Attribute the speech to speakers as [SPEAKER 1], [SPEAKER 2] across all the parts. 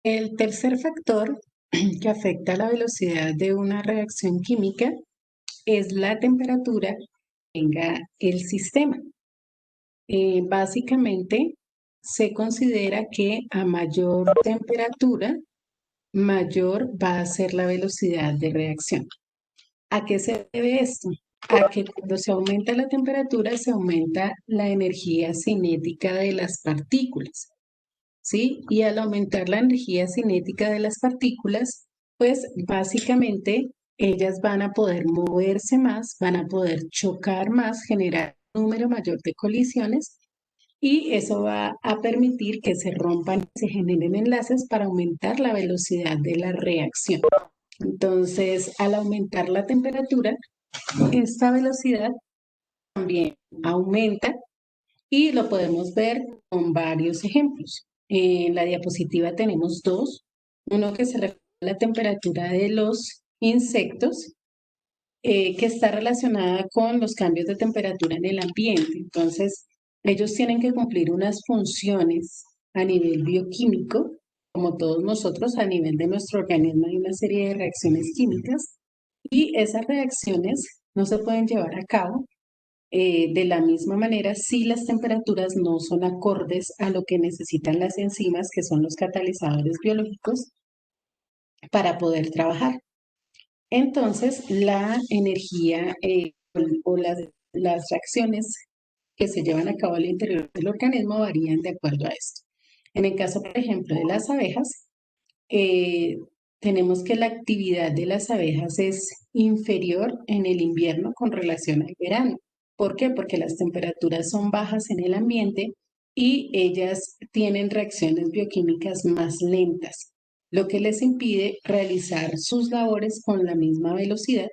[SPEAKER 1] El tercer factor que afecta la velocidad de una reacción química es la temperatura que tenga el sistema. Básicamente, se considera que a mayor temperatura, mayor va a ser la velocidad de reacción. ¿A qué se debe esto? A que cuando se aumenta la temperatura, se aumenta la energía cinética de las partículas. ¿Sí? Y al aumentar la energía cinética de las partículas, pues básicamente ellas van a poder moverse más, van a poder chocar más, generar un número mayor de colisiones y eso va a permitir que se rompan y se generen enlaces para aumentar la velocidad de la reacción. Entonces, al aumentar la temperatura, esta velocidad también aumenta y lo podemos ver con varios ejemplos. En la diapositiva tenemos dos. Uno que se refiere a la temperatura de los insectos, que está relacionada con los cambios de temperatura en el ambiente. Entonces, ellos tienen que cumplir unas funciones a nivel bioquímico, como todos nosotros, a nivel de nuestro organismo hay una serie de reacciones químicas y esas reacciones no se pueden llevar a cabo de la misma manera si las temperaturas no son acordes a lo que necesitan las enzimas, que son los catalizadores biológicos, para poder trabajar. Entonces, la energía o las reacciones que se llevan a cabo al interior del organismo varían de acuerdo a esto. En el caso, por ejemplo, de las abejas, eh, tenemos que la actividad de las abejas es inferior en el invierno con relación al verano. ¿Por qué? Porque las temperaturas son bajas en el ambiente y ellas tienen reacciones bioquímicas más lentas, lo que les impide realizar sus labores con la misma velocidad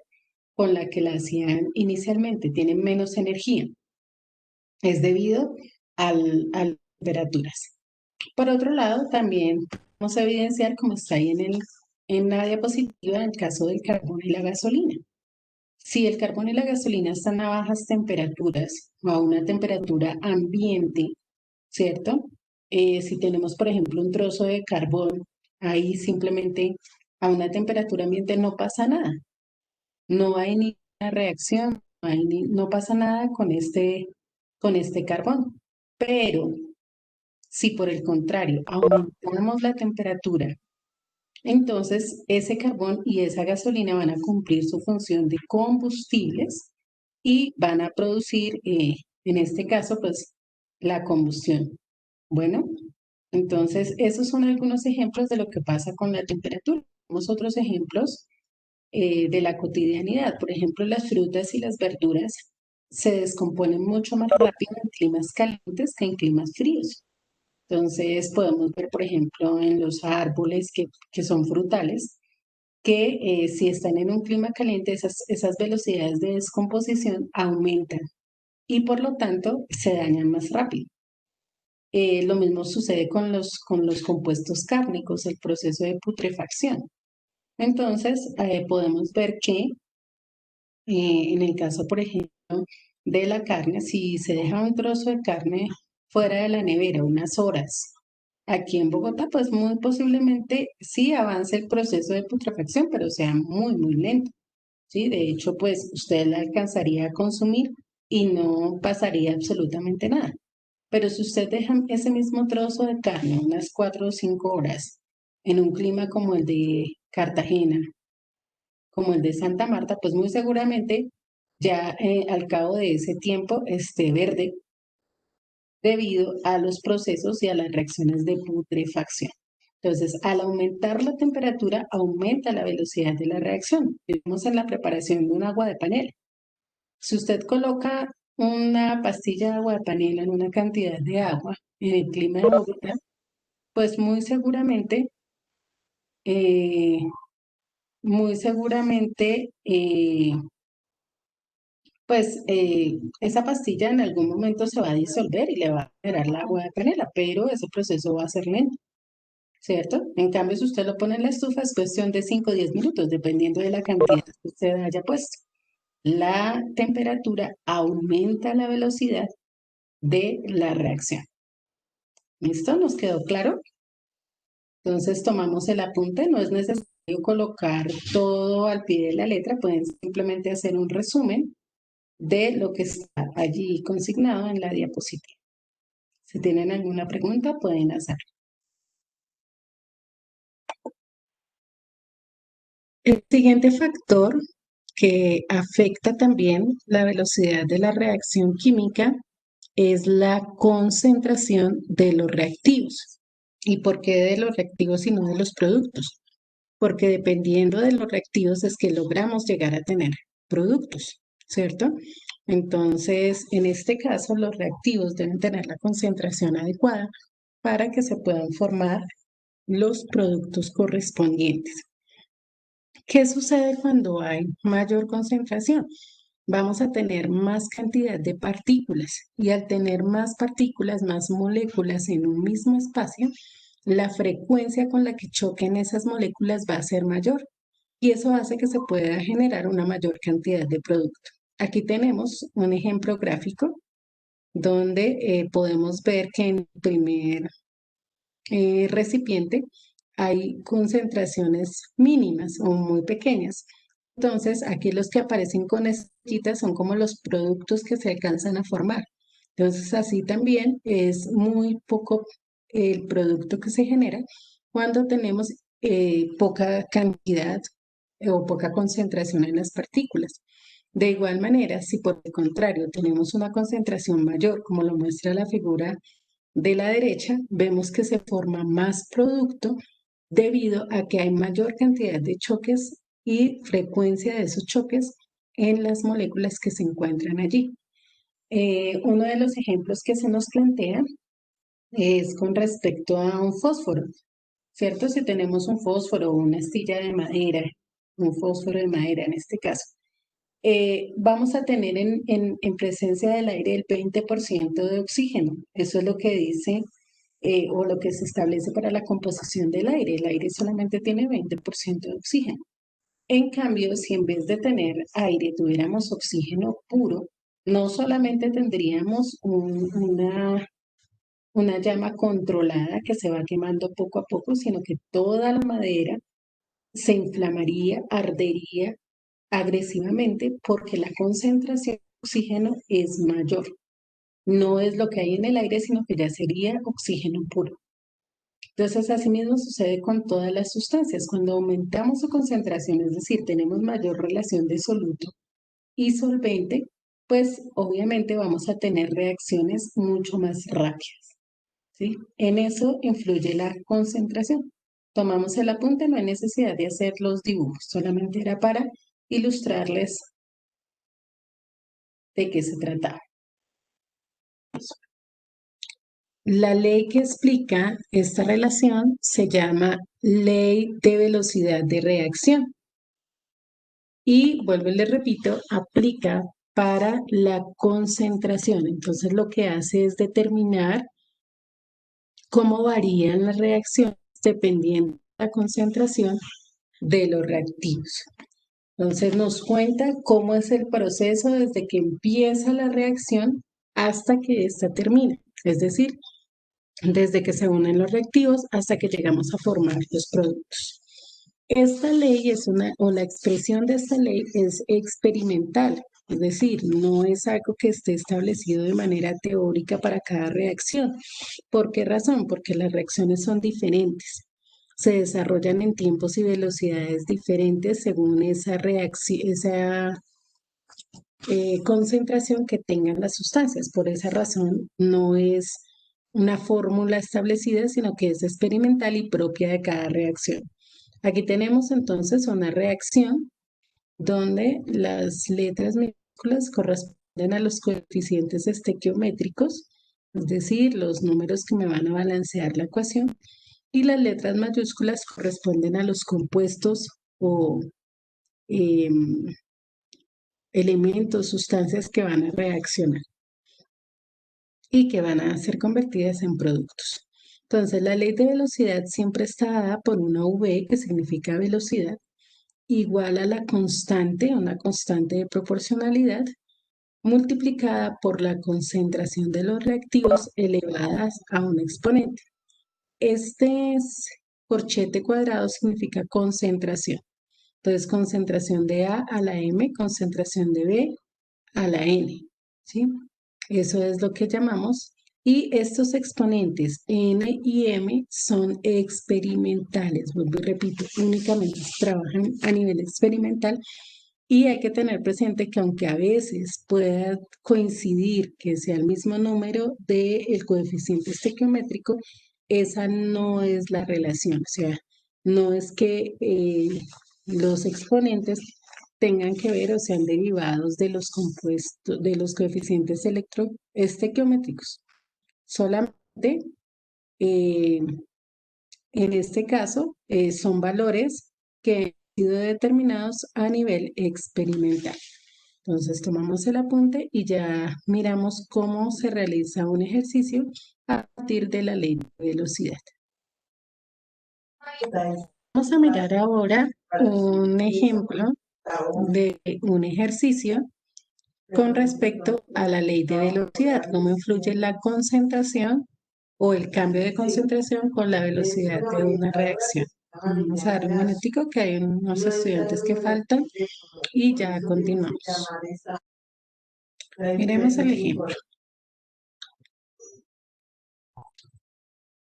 [SPEAKER 1] con la que la hacían inicialmente. Tienen menos energía. Es debido a las temperaturas. Por otro lado, también podemos evidenciar, como está ahí en la diapositiva, el caso del carbón y la gasolina. Si el carbón y la gasolina están a bajas temperaturas o a una temperatura ambiente, ¿cierto? Si tenemos, por ejemplo, un trozo de carbón, ahí simplemente a una temperatura ambiente no pasa nada. No hay ninguna reacción, no pasa nada con este carbón. Pero si por el contrario aumentamos la temperatura, entonces ese carbón y esa gasolina van a cumplir su función de combustibles y van a producir, en este caso, pues la combustión. Bueno, entonces esos son algunos ejemplos de lo que pasa con la temperatura. Tenemos otros ejemplos de la cotidianidad. Por ejemplo, las frutas y las verduras se descomponen mucho más rápido en climas calientes que en climas fríos. Entonces, podemos ver, por ejemplo, en los árboles que son frutales, que si están en un clima caliente, esas velocidades de descomposición aumentan y por lo tanto se dañan más rápido. Lo mismo sucede con los compuestos cárnicos, el proceso de putrefacción. Entonces, podemos ver que en el caso, por ejemplo, de la carne, si se deja un trozo de carne fuera de la nevera unas horas, aquí en Bogotá, pues muy posiblemente sí avance el proceso de putrefacción, pero sea muy, muy lento, ¿sí? De hecho, pues usted la alcanzaría a consumir y no pasaría absolutamente nada. Pero si usted deja ese mismo trozo de carne unas 4 o 5 horas en un clima como el de Cartagena, como el de Santa Marta, pues muy seguramente ya al cabo de ese tiempo esté verde debido a los procesos y a las reacciones de putrefacción. Entonces, al aumentar la temperatura, aumenta la velocidad de la reacción. Vemos en la preparación de un agua de panela. Si usted coloca una pastilla de agua de panela en una cantidad de agua en el clima de Bogotá, pues eh, muy seguramente pues esa pastilla en algún momento se va a disolver y le va a generar la agua de panela, pero ese proceso va a ser lento, ¿cierto? En cambio, si usted lo pone en la estufa, es cuestión de 5 o 10 minutos, dependiendo de la cantidad que usted haya puesto. La temperatura aumenta la velocidad de la reacción. ¿Listo? ¿Nos quedó claro? Entonces tomamos el apunte, no es necesario colocar todo al pie de la letra, pueden simplemente hacer un resumen de lo que está allí consignado en la diapositiva. Si tienen alguna pregunta, pueden hacer. El siguiente factor que afecta también la velocidad de la reacción química es la concentración de los reactivos. ¿Y por qué de los reactivos y no de los productos? Porque dependiendo de los reactivos es que logramos llegar a tener productos, ¿cierto? Entonces, en este caso, los reactivos deben tener la concentración adecuada para que se puedan formar los productos correspondientes. ¿Qué sucede cuando hay mayor concentración? Vamos a tener más cantidad de partículas y al tener más partículas, más moléculas en un mismo espacio, la frecuencia con la que choquen esas moléculas va a ser mayor y eso hace que se pueda generar una mayor cantidad de producto. Aquí tenemos un ejemplo gráfico donde podemos ver que en el primer recipiente hay concentraciones mínimas o muy pequeñas. Entonces, aquí los que aparecen con estrellitas son como los productos que se alcanzan a formar. Entonces, así también es muy poco el producto que se genera cuando tenemos poca cantidad o poca concentración en las partículas. De igual manera, si por el contrario tenemos una concentración mayor, como lo muestra la figura de la derecha, vemos que se forma más producto debido a que hay mayor cantidad de choques y frecuencia de esos choques en las moléculas que se encuentran allí. Uno de los ejemplos que se nos plantea es con respecto a un fósforo, ¿cierto? Si tenemos un fósforo o una astilla de madera, un fósforo de madera en este caso, vamos a tener en presencia del aire el 20% de oxígeno. Eso es lo que dice o lo que se establece para la composición del aire. El aire solamente tiene 20% de oxígeno. En cambio, si en vez de tener aire tuviéramos oxígeno puro, no solamente tendríamos una llama controlada que se va quemando poco a poco, sino que toda la madera se inflamaría, ardería agresivamente porque la concentración de oxígeno es mayor. No es lo que hay en el aire, sino que ya sería oxígeno puro. Entonces, asimismo sucede con todas las sustancias. Cuando aumentamos su concentración, es decir, tenemos mayor relación de soluto y solvente, pues obviamente vamos a tener reacciones mucho más rápidas, ¿sí? En eso influye la concentración. Tomamos el apunte, no hay necesidad de hacer los dibujos, solamente era para ilustrarles de qué se trataba. La ley que explica esta relación se llama ley de velocidad de reacción y, vuelvo y le repito, aplica para la concentración. Entonces lo que hace es determinar cómo varían las reacciones dependiendo de la concentración de los reactivos. Entonces nos cuenta cómo es el proceso desde que empieza la reacción hasta que ésta termina. Es decir, desde que se unen los reactivos hasta que llegamos a formar los productos. Esta ley es o la expresión de esta ley es experimental, es decir, no es algo que esté establecido de manera teórica para cada reacción. ¿Por qué razón? Porque las reacciones son diferentes. Se desarrollan en tiempos y velocidades diferentes según esa reacción, esa concentración que tengan las sustancias. Por esa razón, no es una fórmula establecida, sino que es experimental y propia de cada reacción. Aquí tenemos entonces una reacción donde las letras minúsculas corresponden a los coeficientes estequiométricos, es decir, los números que me van a balancear la ecuación, y las letras mayúsculas corresponden a los compuestos o elementos, sustancias que van a reaccionar y que van a ser convertidas en productos. Entonces, la ley de velocidad siempre está dada por una V, que significa velocidad, igual a la constante, una constante de proporcionalidad, multiplicada por la concentración de los reactivos elevadas a un exponente. Este es corchete cuadrado significa concentración. Entonces, concentración de A a la M, concentración de B a la N, ¿sí? Eso es lo que llamamos. Y estos exponentes N y M son experimentales. Vuelvo y repito, únicamente trabajan a nivel experimental. Y hay que tener presente que aunque a veces pueda coincidir que sea el mismo número del coeficiente estequiométrico, esa no es la relación. O sea, no es que los exponentes tengan que ver o sean derivados de los compuestos, de los coeficientes estequiométricos. Solamente eh, en este caso son valores que han sido determinados a nivel experimental. Entonces tomamos el apunte y ya miramos cómo se realiza un ejercicio a partir de la ley de velocidad. Vamos a mirar ahora un ejemplo de un ejercicio con respecto a la ley de velocidad, cómo influye la concentración o el cambio de concentración con la velocidad de una reacción. Vamos a dar un minutico que hay unos estudiantes que faltan y ya continuamos. Miremos el ejemplo.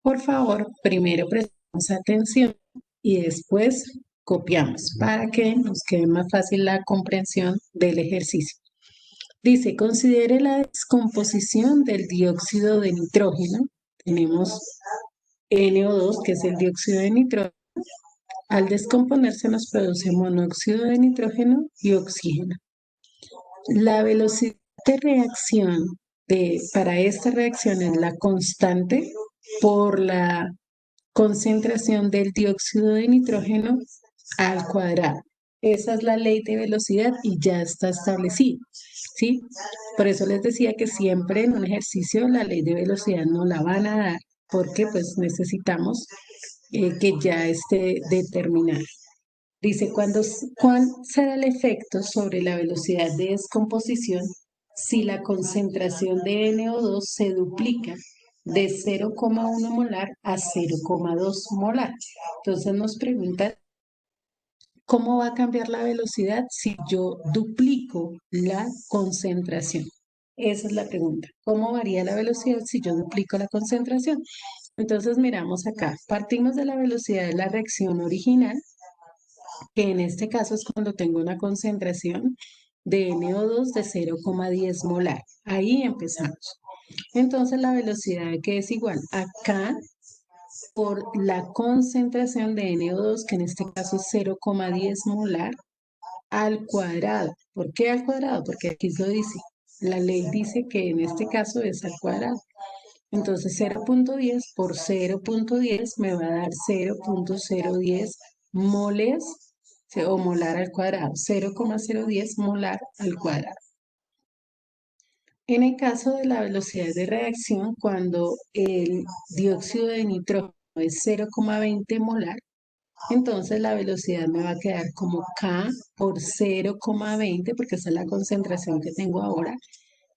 [SPEAKER 1] Por favor, primero prestamos atención y después copiamos para que nos quede más fácil la comprensión del ejercicio. Dice, considere la descomposición del dióxido de nitrógeno. Tenemos NO2, que es el dióxido de nitrógeno. Al descomponerse nos produce monóxido de nitrógeno y oxígeno. La velocidad de reacción para esta reacción es la constante por la concentración del dióxido de nitrógeno al cuadrado. Esa es la ley de velocidad y ya está establecida, ¿sí? Por eso les decía que siempre en un ejercicio la ley de velocidad no la van a dar porque pues necesitamos que ya esté determinada. Dice, ¿cuál será el efecto sobre la velocidad de descomposición si la concentración de NO2 se duplica de 0,1 molar a 0,2 molar? Entonces nos preguntan, ¿cómo va a cambiar la velocidad si yo duplico la concentración? Esa es la pregunta. ¿Cómo varía la velocidad si yo duplico la concentración? Entonces miramos acá, partimos de la velocidad de la reacción original, que en este caso es cuando tengo una concentración de NO2 de 0,10 molar. Ahí empezamos. Entonces la velocidad que es igual acá por la concentración de NO2, que en este caso es 0,10 molar, al cuadrado. ¿Por qué al cuadrado? Porque aquí lo dice. La ley dice que en este caso es al cuadrado. Entonces 0,10 por 0,10 me va a dar 0,010 moles o molar al cuadrado, 0,010 molar al cuadrado. En el caso de la velocidad de reacción, cuando el dióxido de nitrógeno es 0,20 molar, entonces la velocidad me va a quedar como K por 0,20, porque esa es la concentración que tengo ahora,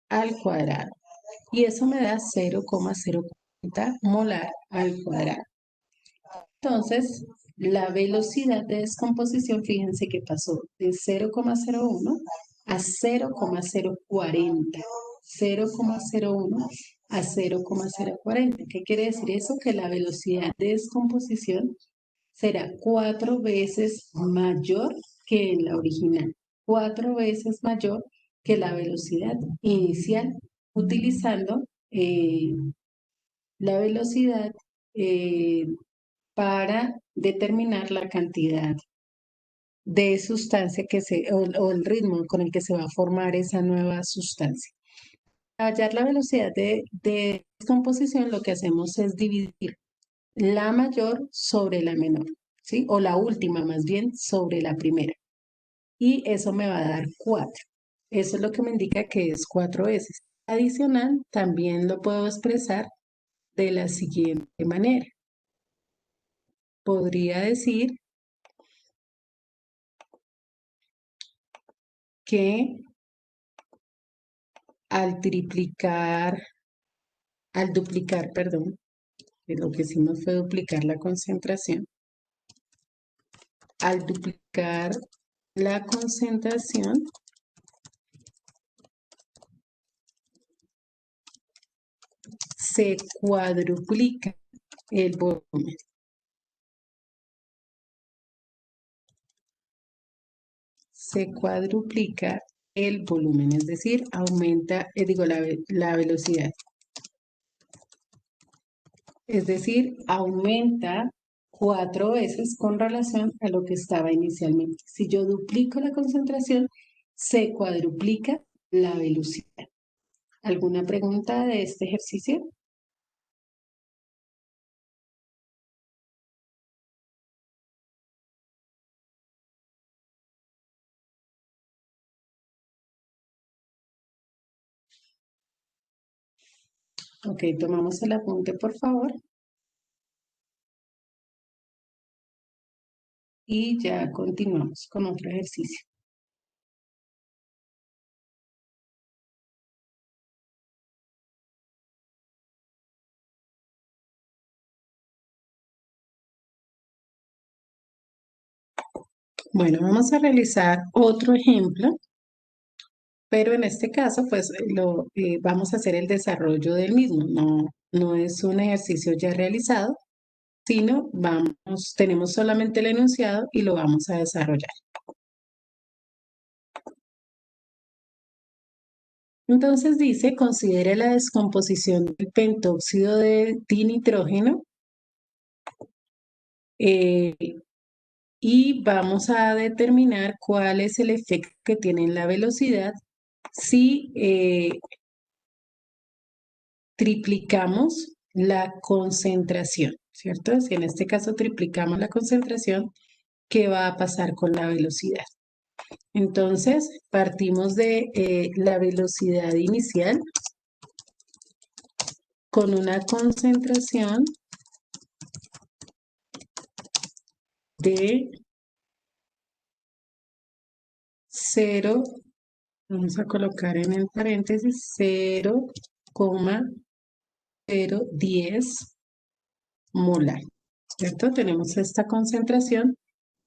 [SPEAKER 1] al cuadrado. Y eso me da 0,040 molar al cuadrado. Entonces, la velocidad de descomposición, fíjense que pasó de 0,01 a 0,040. 0,01 a 0,040. ¿Qué quiere decir eso? Que la velocidad de descomposición será 4 veces mayor que en la original. 4 veces mayor que la velocidad inicial, utilizando la velocidad para determinar la cantidad de sustancia o el ritmo con el que se va a formar esa nueva sustancia. Para hallar la velocidad de descomposición, lo que hacemos es dividir la mayor sobre la menor, ¿sí? O la última más bien sobre la primera. Y eso me va a dar 4. Eso es lo que me indica que es 4 veces. Adicional, también lo puedo expresar de la siguiente manera. Podría decir que al duplicar, perdón, lo que hicimos fue duplicar la concentración. al duplicar la concentración, se cuadruplica el volumen. Se cuadruplica el volumen, es decir, aumenta, la velocidad. Es decir, aumenta 4 veces con relación a lo que estaba inicialmente. Si yo duplico la concentración, se cuadruplica la velocidad. ¿Alguna pregunta de este ejercicio? Ok, tomamos el apunte, por favor. Y ya continuamos con otro ejercicio. Bueno, vamos a realizar otro ejemplo, pero en este caso, pues vamos a hacer el desarrollo del mismo. No es un ejercicio ya realizado, sino tenemos solamente el enunciado y lo vamos a desarrollar. Entonces dice, considere la descomposición del pentóxido de dinitrógeno eh, y vamos a determinar cuál es el efecto que tiene en la velocidad si triplicamos la concentración, ¿cierto? Si en este caso triplicamos la concentración, ¿qué va a pasar con la velocidad? Entonces, partimos de la velocidad inicial con una concentración de 0, vamos a colocar en el paréntesis 0,010 molar, ¿cierto? Tenemos esta concentración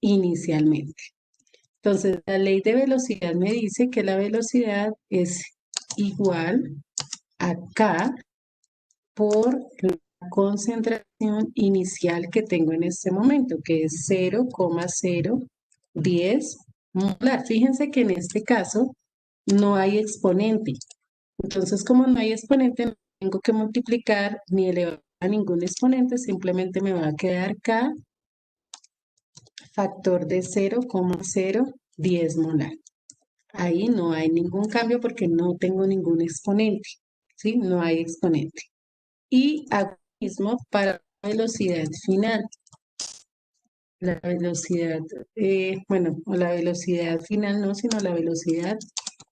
[SPEAKER 1] inicialmente. Entonces, la ley de velocidad me dice que la velocidad es igual a K por la concentración inicial que tengo en este momento, que es 0,010 molar. Fíjense que en este caso no hay exponente. Entonces, como no hay exponente, no tengo que multiplicar ni elevar a ningún exponente, simplemente me va a quedar K factor de 0,010 molar. Ahí no hay ningún cambio porque no tengo ningún exponente, ¿sí? No hay exponente. Y hago lo mismo para la velocidad final. La velocidad, bueno, o la velocidad final no, sino la velocidad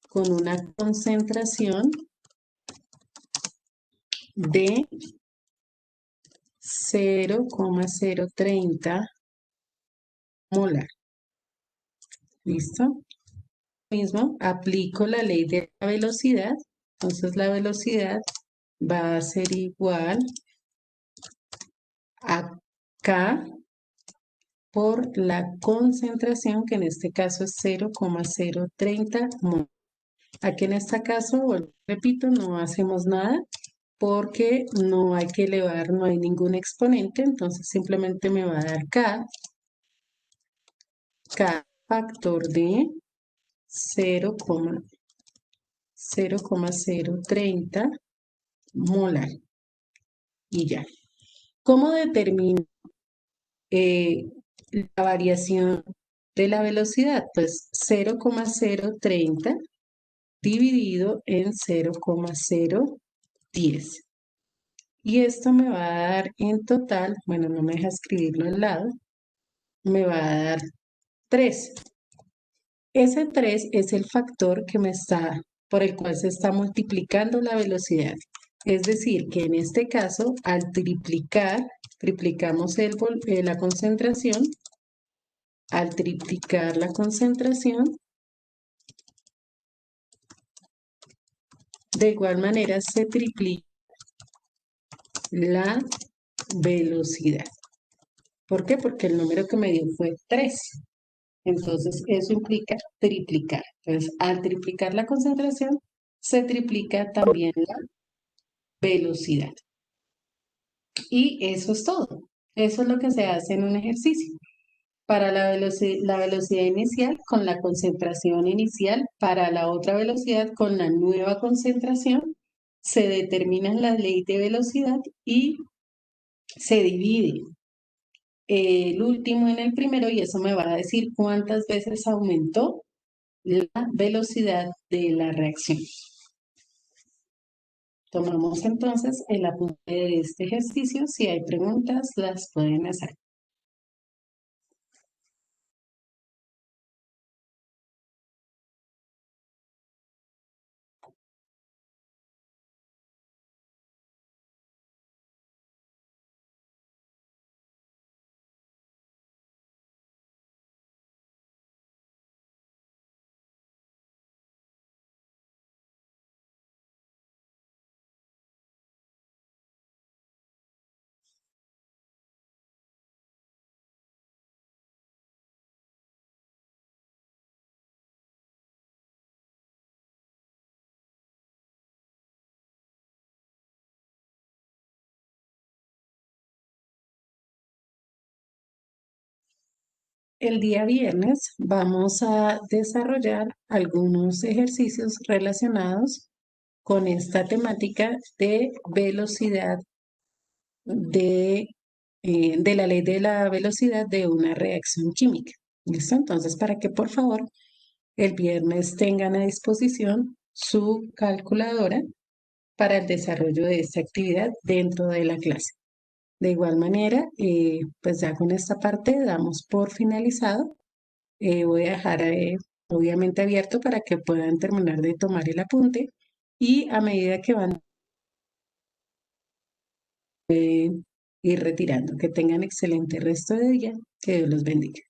[SPEAKER 1] con una concentración de 0,030 molar. ¿Listo? Mismo, aplico la ley de la velocidad. Entonces la velocidad va a ser igual a K por la concentración, que en este caso es 0,030 mol. Aquí en este caso, bueno, repito, no hacemos nada porque no hay que elevar, no hay ningún exponente, entonces simplemente me va a dar K factor de 0,030 molar. Y ya. ¿Cómo determino la variación de la velocidad? Pues 0,030 dividido en 0,010. Y esto me va a dar en total, bueno, no me deja escribirlo al lado, me va a dar 3. Ese 3 es el factor que por el cual se está multiplicando la velocidad. Es decir, que en este caso, al triplicamos la concentración, al triplicar la concentración, de igual manera se triplica la velocidad. ¿Por qué? Porque el número que me dio fue 3. Entonces, eso implica triplicar. Entonces, al triplicar la concentración, se triplica también la velocidad. Y eso es todo. Eso es lo que se hace en un ejercicio. Para la velocidad inicial con la concentración inicial, para la otra velocidad con la nueva concentración, se determina la ley de velocidad y se divide el último en el primero y eso me va a decir cuántas veces aumentó la velocidad de la reacción. Tomamos entonces el apunte de este ejercicio. Si hay preguntas, las pueden hacer. El día viernes vamos a desarrollar algunos ejercicios relacionados con esta temática de velocidad de la ley de la velocidad de una reacción química. ¿Listo? Entonces, para que por favor el viernes tengan a disposición su calculadora para el desarrollo de esta actividad dentro de la clase. De igual manera, pues ya con esta parte damos por finalizado. Voy a dejar obviamente abierto para que puedan terminar de tomar el apunte y a medida que van ir retirando, que tengan excelente resto de día, que Dios los bendiga.